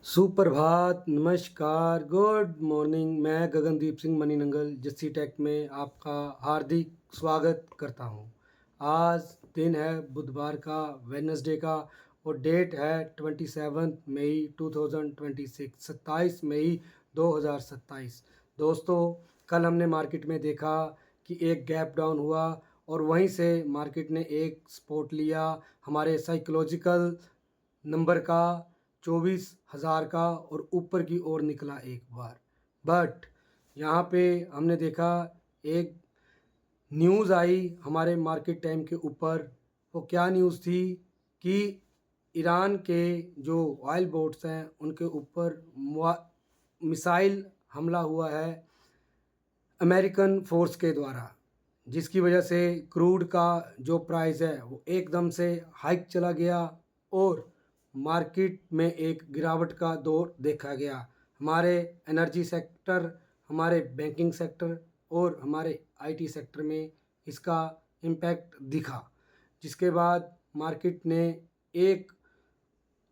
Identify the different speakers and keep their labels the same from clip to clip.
Speaker 1: सुप्रभात, नमस्कार, good morning. मैं गगनदीप सिंह मनीनंगल जस्सी टेक में आपका हार्दिक स्वागत करता हूं। आज दिन है बुधवार का, वेडनेसडे का, और डेट है 27 मई 2026, 27 मई 2027। दोस्तों, कल हमने मार्केट में देखा कि एक गैप डाउन हुआ और वहीं से मार्केट ने एक सपोर्ट लिया हमारे साइकोलॉजिकल नंबर का, 24,000 का, और ऊपर की ओर निकला एक बार। बट यहाँ पे हमने देखा एक न्यूज़ आई हमारे मार्केट टाइम के ऊपर। वो क्या न्यूज़ थी कि ईरान के जो ऑयल बोट्स हैं उनके ऊपर मिसाइल हमला हुआ है अमेरिकन फोर्स के द्वारा, जिसकी वजह से क्रूड का जो प्राइस है वो एकदम से हाइक चला गया और मार्केट में एक गिरावट का दौर देखा गया। हमारे एनर्जी सेक्टर, हमारे बैंकिंग सेक्टर और हमारे आईटी सेक्टर में इसका इम्पैक्ट दिखा, जिसके बाद मार्केट ने एक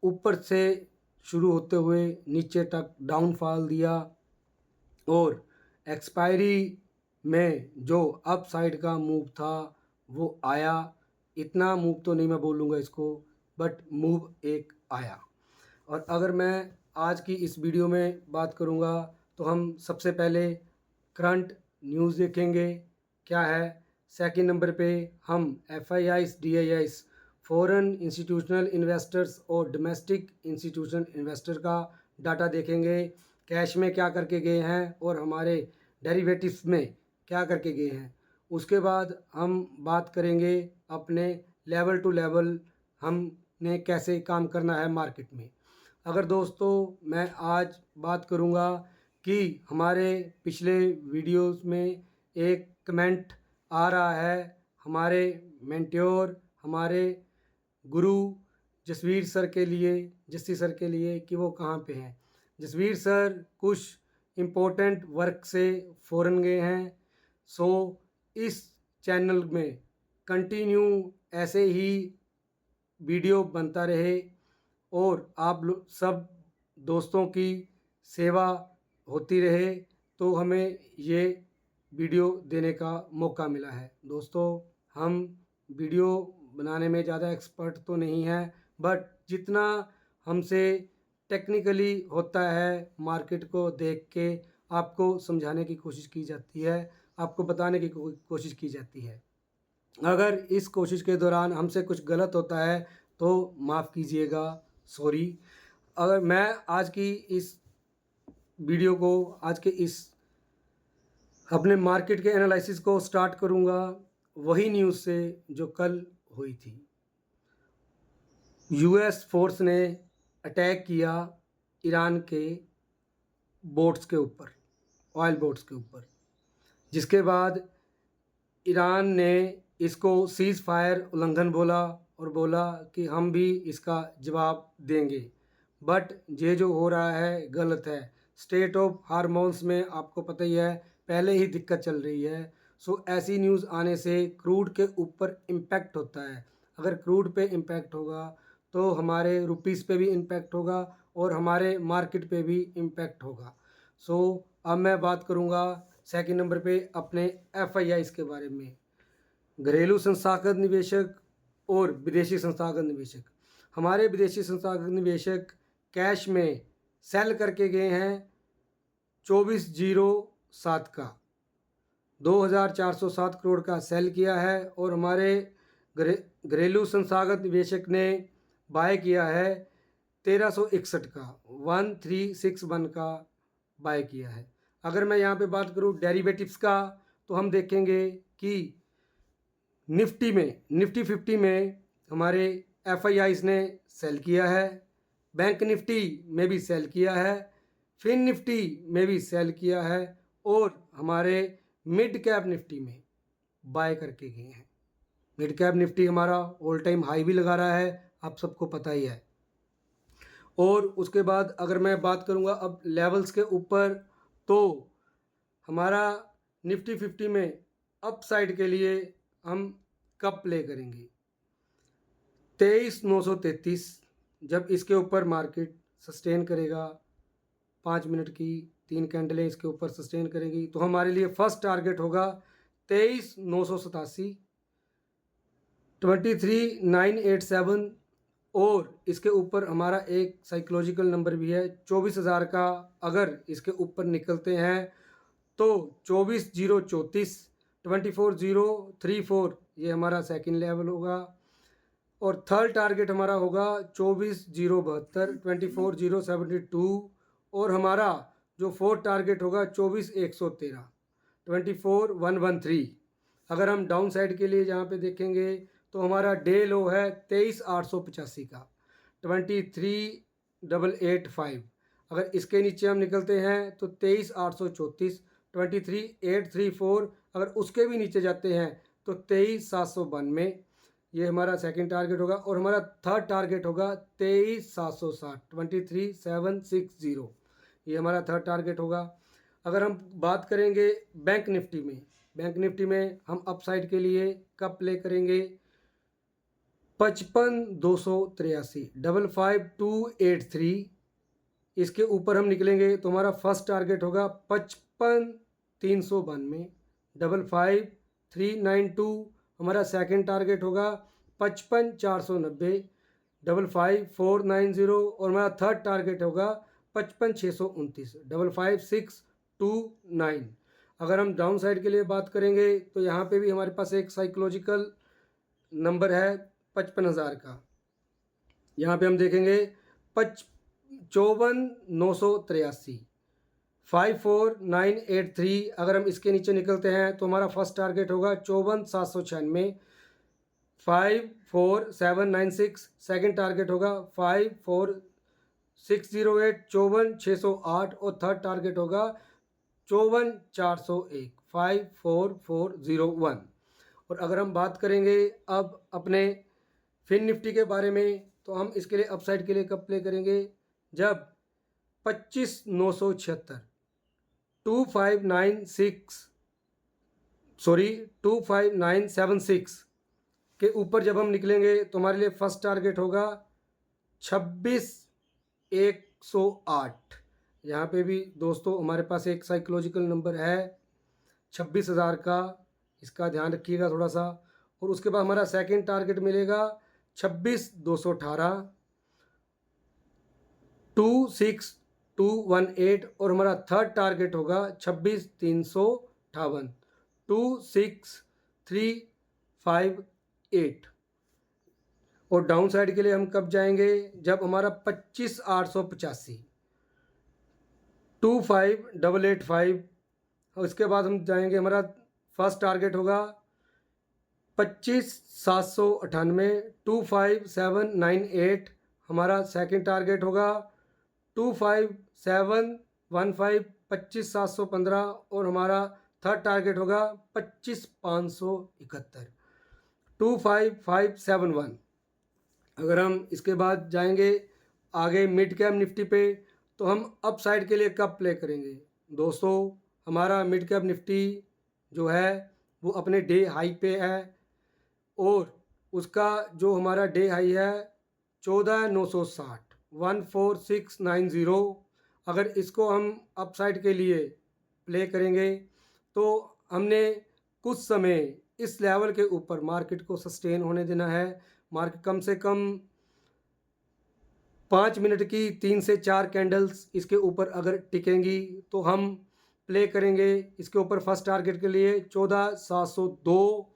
Speaker 1: ऊपर से शुरू होते हुए नीचे तक डाउनफॉल दिया और एक्सपायरी में जो अप साइड का मूव था वो आया। इतना मूव तो नहीं मैं बोलूँगा इसको, बट मूव एक आया। और अगर मैं आज की इस वीडियो में बात करूँगा तो हम सबसे पहले करंट न्यूज़ देखेंगे क्या है। सेकंड नंबर पे हम FIIs DIIs foreign institutional investors और डोमेस्टिक इंस्टीट्यूशनल इन्वेस्टर का डाटा देखेंगे, कैश में क्या करके गए हैं और हमारे डेरिवेटिव्स में क्या करके गए हैं। उसके बाद हम बात करेंगे अपने लेवल टू लेवल हमने कैसे काम करना है मार्केट में। अगर दोस्तों मैं आज बात करूँगा कि हमारे पिछले वीडियोस में एक कमेंट आ रहा है हमारे मेंटोर, हमारे गुरु जसवीर सर के लिए, जस्सी सर के लिए, कि वो कहाँ पे हैं। जसवीर सर कुछ इम्पोर्टेंट वर्क से फ़ॉरेन गए हैं। सो इस चैनल में कंटिन्यू ऐसे ही वीडियो बनता रहे और आप लोग सब दोस्तों की सेवा होती रहे, तो हमें ये वीडियो देने का मौका मिला है। दोस्तों, हम वीडियो बनाने में ज़्यादा एक्सपर्ट तो नहीं हैं, बट जितना हमसे टेक्निकली होता है मार्केट को देख के आपको समझाने की कोशिश की जाती है, आपको बताने की कोशिश की जाती है। अगर इस कोशिश के दौरान हमसे कुछ गलत होता है तो माफ़ कीजिएगा, सॉरी। अगर मैं आज की इस वीडियो को, आज के इस अपने मार्केट के एनालिसिस को स्टार्ट करूंगा वही न्यूज़ से जो कल हुई थी। US फोर्स ने अटैक किया ईरान के बोट्स के ऊपर, ऑयल बोट्स के ऊपर, जिसके बाद ईरान ने इसको सीज़ फायर उल्लंघन बोला और बोला कि हम भी इसका जवाब देंगे। बट ये जो हो रहा है गलत है। स्टेट ऑफ हार्मोन्स में आपको पता ही है पहले ही दिक्कत चल रही है। सो ऐसी न्यूज़ आने से क्रूड के ऊपर इम्पैक्ट होता है। अगर क्रूड पे इम्पैक्ट होगा तो हमारे रुपीस पे भी इम्पैक्ट होगा और हमारे मार्केट पे भी इम्पैक्ट होगा। सो अब मैं बात करूँगा सेकंड नंबर पे अपने FIIs के बारे में। घरेलू संस्थागत निवेशक और विदेशी संस्थागत निवेशक। हमारे विदेशी संस्थागत निवेशक कैश में सेल करके गए हैं 2407 का, 2407 करोड़ का सेल किया है। और हमारे घरेलू संस्थागत निवेशक ने बाय किया है 1361 का, 1361 का बाय किया है। अगर मैं यहाँ पे बात करूँ डेरिवेटिव्स का तो हम देखेंगे कि निफ्टी 50 में हमारे FIIs ने सेल किया है, बैंक निफ्टी में भी सेल किया है, फिन निफ्टी में भी सेल किया है और हमारे मिड कैप निफ्टी में बाय करके गए हैं। मिड कैप निफ्टी हमारा ऑल टाइम हाई भी लगा रहा है, आप सबको पता ही है। और उसके बाद अगर मैं बात करूंगा अब लेवल्स के ऊपर, तो हमारा निफ्टी 50 में अप साइड के लिए हम कब प्ले करेंगे 23,933, जब इसके ऊपर मार्केट सस्टेन करेगा, 5 मिनट की 3 कैंडलें इसके ऊपर सस्टेन करेंगी, तो हमारे लिए फर्स्ट टारगेट होगा 23,987, 23,987 और इसके ऊपर हमारा एक साइकोलॉजिकल नंबर भी है 24,000 का। अगर इसके ऊपर निकलते हैं तो 24,034, 24,034 ये हमारा सेकंड लेवल होगा और थर्ड टारगेट हमारा होगा 24,072, 24,072 और हमारा जो फोर्थ टारगेट होगा 24,113, 24,113। अगर हम डाउन साइड के लिए जहाँ पे देखेंगे तो हमारा डे लो है 23,885 का, 23,885। अगर इसके नीचे हम निकलते हैं तो 23,834, 23,834। अगर उसके भी नीचे जाते हैं तो 23,792, ये हमारा सेकंड टारगेट होगा और हमारा थर्ड टारगेट होगा 23,760, 23,760, ये हमारा थर्ड टारगेट होगा। अगर हम बात करेंगे बैंक निफ्टी में, बैंक निफ्टी में हम अपसाइड के लिए कब प्ले करेंगे 55,283, 55,283। इसके ऊपर हम निकलेंगे तो हमारा फर्स्ट टारगेट होगा 55,392, 55,392। हमारा सेकंड टारगेट होगा 55,490, 55,490 और हमारा थर्ड टारगेट होगा 55,629, 55,629। अगर हम डाउन साइड के लिए बात करेंगे तो यहाँ पे भी हमारे पास एक साइकोलॉजिकल नंबर है 55,000 का। यहाँ पे हम देखेंगे 54,983, 54,983। अगर हम इसके नीचे निकलते हैं तो हमारा फर्स्ट टारगेट होगा 54,796, 54,796। सेकंड टारगेट होगा 54,608, 54,608 और थर्ड टारगेट होगा 54,401, 54,401। और अगर हम बात करेंगे अब अपने फिन निफ्टी के बारे में तो हम इसके लिए अपसाइड के लिए कब प्ले करेंगे जब 25,976, 25,976 के ऊपर जब हम निकलेंगे तो हमारे लिए फर्स्ट टारगेट होगा 26,108। यहाँ पे भी दोस्तों हमारे पास एक साइकोलॉजिकल नंबर है 26,000 का, इसका ध्यान रखिएगा थोड़ा सा। और उसके बाद हमारा सेकंड टारगेट मिलेगा 26,218, 26,218 और हमारा थर्ड टारगेट होगा 26,358, 26,358। और डाउन साइड के लिए हम कब जाएंगे जब हमारा 25,885, 25,885। और इसके बाद हम जाएंगे हमारा फर्स्ट टारगेट होगा 25,798, 25,798। हमारा सेकंड टारगेट होगा 25,715, 25,715 और हमारा थर्ड टारगेट होगा 25,571, 25,571। अगर हम इसके बाद जाएंगे आगे मिड कैप निफ्टी पे तो हम अप साइड के लिए कब प्ले करेंगे दोस्तों। हमारा मिड कैप निफ्टी जो है वो अपने डे हाई पे है और उसका जो हमारा डे हाई है 14,960, 14,690। अगर इसको हम अप साइड के लिए प्ले करेंगे तो हमने कुछ समय इस लेवल के ऊपर मार्केट को सस्टेन होने देना है। मार्केट कम से कम 5 मिनट की 3 से 4 कैंडल्स इसके ऊपर अगर टिकेंगी तो हम प्ले करेंगे इसके ऊपर फर्स्ट टारगेट के लिए 14,702,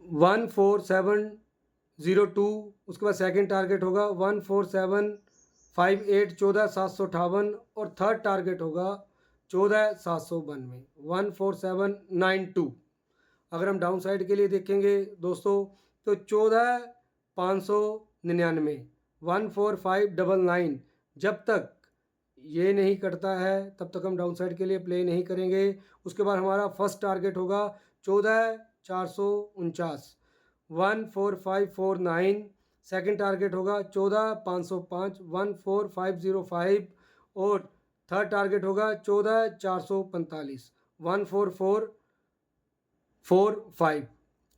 Speaker 1: 14,702। उसके बाद सेकंड टारगेट होगा 14,758, 14,758 और थर्ड टारगेट होगा 14,792, 14,792। अगर हम डाउन साइड के लिए देखेंगे दोस्तों तो 14,599, 14,599। जब तक ये नहीं कटता है तब तक हम डाउन साइड के लिए प्ले नहीं करेंगे। उसके बाद हमारा फर्स्ट टारगेट होगा 14,449, 14,549। सेकंड टारगेट होगा 14,505, 14,505 और थर्ड टारगेट होगा 14,445, 14,445।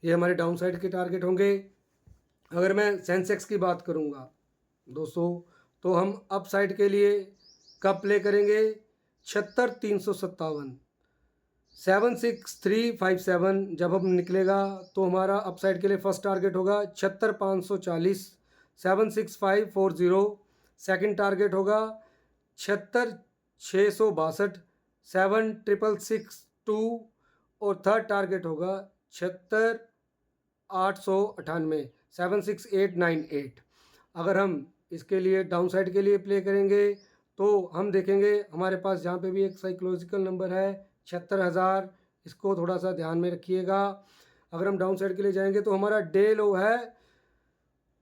Speaker 1: ये हमारे डाउन साइड के टारगेट होंगे। अगर मैं सेंसेक्स की बात करूंगा दोस्तों तो हम अप साइड के लिए कब प्ले करेंगे? 76,357 76357 जब हम निकलेगा तो हमारा अप साइड के लिए फर्स्ट टारगेट होगा 76,540 76540। सेकंड टारगेट होगा 76,662 76662 और थर्ड टारगेट होगा 76,898 76898। अगर हम इसके लिए डाउन साइड के लिए प्ले करेंगे तो हम देखेंगे हमारे पास जहाँ पे भी एक साइकोलॉजिकल नंबर है 76,000, इसको थोड़ा सा ध्यान में रखिएगा। अगर हम डाउन साइड के लिए जाएंगे तो हमारा डे लो है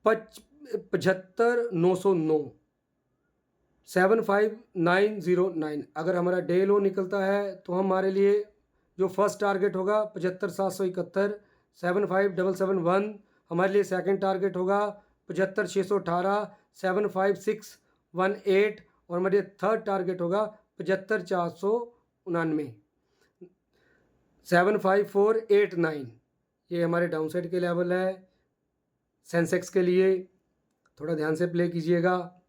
Speaker 1: 75,909 75909। अगर हमारा डे लो निकलता है तो हमारे लिए जो फर्स्ट टारगेट होगा 75,771 75771, हमारे लिए सेकंड टारगेट होगा 75,618 75618 और हमारे लिए थर्ड टारगेट होगा 75,499 75489। ये हमारे डाउन साइड के लेवल है। सेंसेक्स के लिए थोड़ा ध्यान से प्ले कीजिएगा।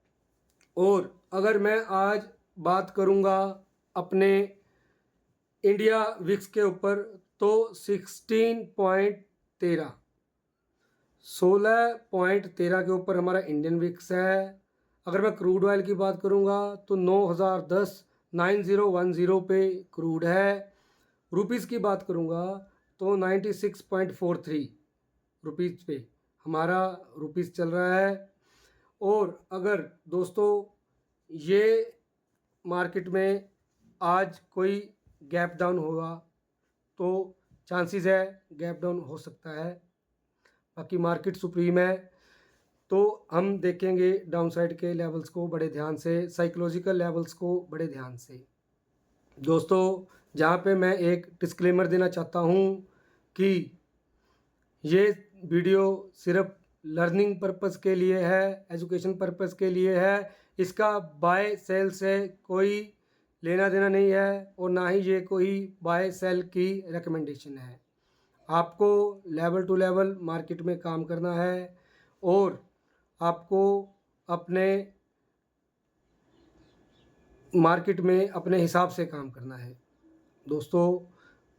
Speaker 1: और अगर मैं आज बात करूंगा अपने इंडिया विक्स के ऊपर तो 16.13 के ऊपर हमारा इंडियन विक्स है। अगर मैं क्रूड ऑयल की बात करूंगा तो 9,010 पे क्रूड है। रुपीज़ की बात करूंगा तो 96.43 रुपीज़ पे हमारा रुपीज़ चल रहा है। और अगर दोस्तों ये मार्केट में आज कोई गैप डाउन होगा तो चांसेस है गैप डाउन हो सकता है, बाकी मार्केट सुप्रीम है। तो हम देखेंगे डाउन साइड के लेवल्स को बड़े ध्यान से, साइकोलॉजिकल लेवल्स को बड़े ध्यान से। दोस्तों जहाँ पे मैं एक डिस्क्लेमर देना चाहता हूँ कि ये वीडियो सिर्फ लर्निंग पर्पस के लिए है, एजुकेशन पर्पस के लिए है। इसका बाय सेल से कोई लेना देना नहीं है और ना ही ये कोई बाय सेल की रिकमेंडेशन है। आपको लेवल टू लेवल मार्केट में काम करना है और आपको अपने मार्केट में अपने हिसाब से काम करना है। दोस्तों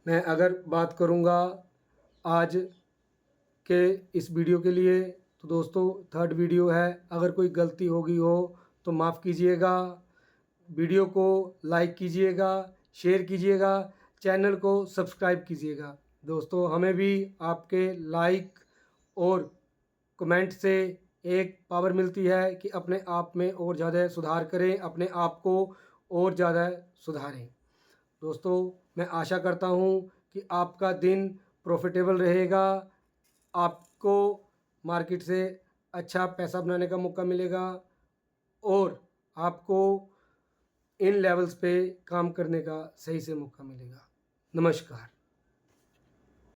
Speaker 1: मैं अगर बात करूँगा आज के इस वीडियो के लिए तो दोस्तों थर्ड वीडियो है। अगर कोई गलती होगी हो तो माफ़ कीजिएगा। वीडियो को लाइक कीजिएगा, शेयर कीजिएगा, चैनल को सब्सक्राइब कीजिएगा। दोस्तों हमें भी आपके लाइक और कमेंट से एक पावर मिलती है कि अपने आप में और ज़्यादा सुधार करें, अपने आप को और ज़्यादा सुधारें। दोस्तों मैं आशा करता हूँ कि आपका दिन प्रॉफिटेबल रहेगा, आपको मार्केट से अच्छा पैसा बनाने का मौका मिलेगा और आपको इन लेवल्स पे काम करने का सही से मौका मिलेगा। नमस्कार।